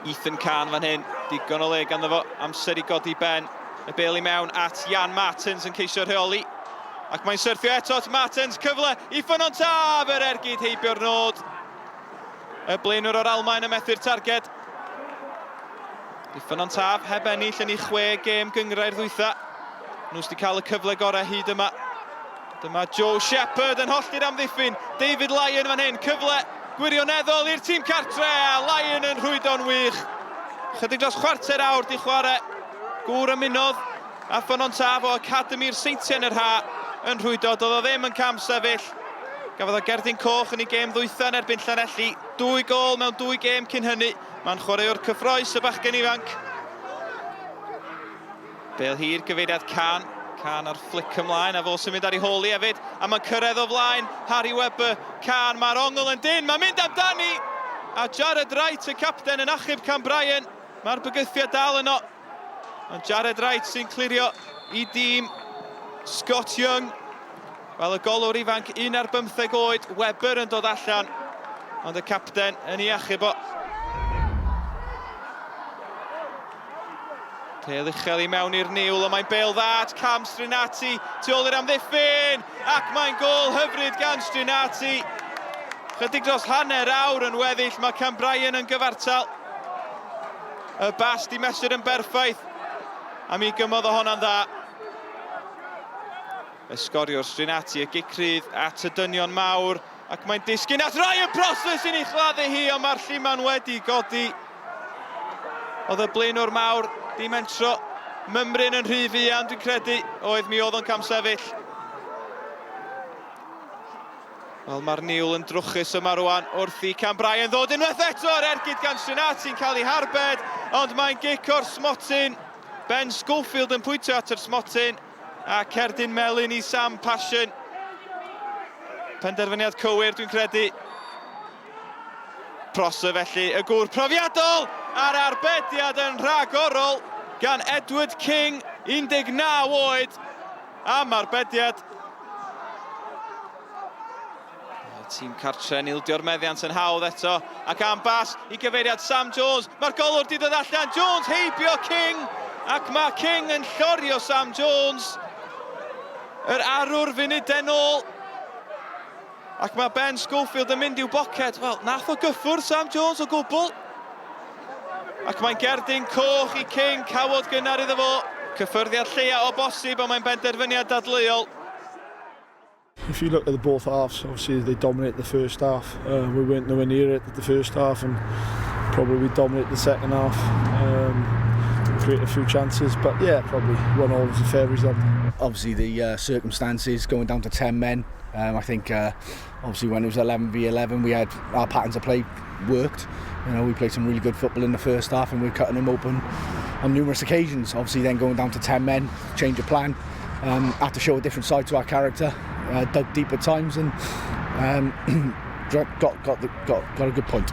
Ethan Can fan hyn, digon o le ganddo fo, amser I godi ben. Y bel I mewn at Jan Martins yn ceisio rheoli. Ac mae'n syrthio eto at Martins, cyfle I Ffynnon Taf, yr ergyd heibio'r nod. Y blaenwr o'r Almaen yn methu'r targed. I Ffynnon Taf heb ennill yn 'i 6 gêm gyngrau'r ddwytha. Nhw sydd wedi cael y cyfle gorau hyd yma. Dyma Joe Shepherd yn hollti'r amddiffyn. David Lyon fan hyn, cyfle gwirioneddol i'r tîm cartre. Lyon yn rhwydo'n wych. Chydig dros chwarter awr 'di chwarae. Gŵr ymunodd a Ffynnon Taf o Academi'r Seintiau yn yr ha yn rhwydo. Doedd o ddim yn cam sefyll. Gafodd o gerdyn coch yn 'i gêm ddwytha yn erbyn Llanelli. 2 gôl mewn 2 gêm cyn hynny. Mae'n chwaraewr cyffroes y bachgen ifanc. Bel hir gyfeiriad Can. Can ar flic ymlaen a fo sy'n mynd ar 'i holi hefyd. A mae'n cyrraedd o flaen. Harry Webber. Can. Mae'r ongl yn dyn. Mae'n mynd amdani. A Jared Wright, y capten yn achub Cambrian. Mae'r bygythiad dal yno. Ond Jared Wright sy'n clirio I dîm Scott Young. Wel, y golwr ifanc 1 ar 15 oed. Webber yn dod allan. Ond y capten yn 'i achub o. Pêl uchel I mewn i'r niwl, a mae'n bêl dda at Cam Strinati, tu ôl i'r amddiffyn, ac mae'n gôl hyfryd gan Strinati. Chydig dros hanner awr yn weddill, mae Cambrian yn gyfartal. Y bast I mesur yn berffaith, a mi gymodd o honna'n dda. Esgorio'r Strinati, y gicrydd at y dynion mawr, ac mae'n disgyn at Ryan Broses i'n 'i chladdu hi, ond mae'r lliman wedi godi. Oedd y blaenwr mawr di mentro mymryn yn rhy fuan, dwi'n credu, oedd mi oedd o'n cam sefyll. Wel, mae'r niwl yn drwchus yma rwan wrth I Cambrian ddod unwaith eto. Yr ergyd gan Strinati'n cael ei harbed, ond mae'n gic o'r smotyn. Ben Schofield yn pwyntio at yr smotyn, a cerdyn melyn I Sam Passion. Penderfyniad cywir, dwi'n credu. Prosser felly, y gŵr profiadol a'r arbediad yn rhagorol gan Edward King, 19 oed, am arbediad. Tîm cartre yn ildio'r meddiant yn hawdd eto, ac am bas I gyfeiriad Sam Jones. Mae'r golwr 'di dod allan, Jones heibio King, ac mae King yn llorio Sam Jones. Yr arwr funudau nôl. Ac mae Ben Schofield yn mynd i'w boced. Wel, nath o gyffwrdd Sam Jones o gwbl. Ac mae'n gerdyn coch I King, cawod gynnar iddo fo. Cyffyrddiad lleia o bosib, ond mae'n benderfyniad dadleuol. If you look at the both halves, obviously they dominate the first half. We weren't nowhere near it at the first half, and probably we dominated the second half. Created a few chances, but yeah, probably 1-1 was a fair result. Obviously the circumstances going down to 10 men. I think obviously when it was 11v11, we had our patterns of play worked. You know, we played some really good football in the first half, and we were cutting them open on numerous occasions. Obviously then going down to 10 men, change of plan, had to show a different side to our character. Dug deep at times and got a good point.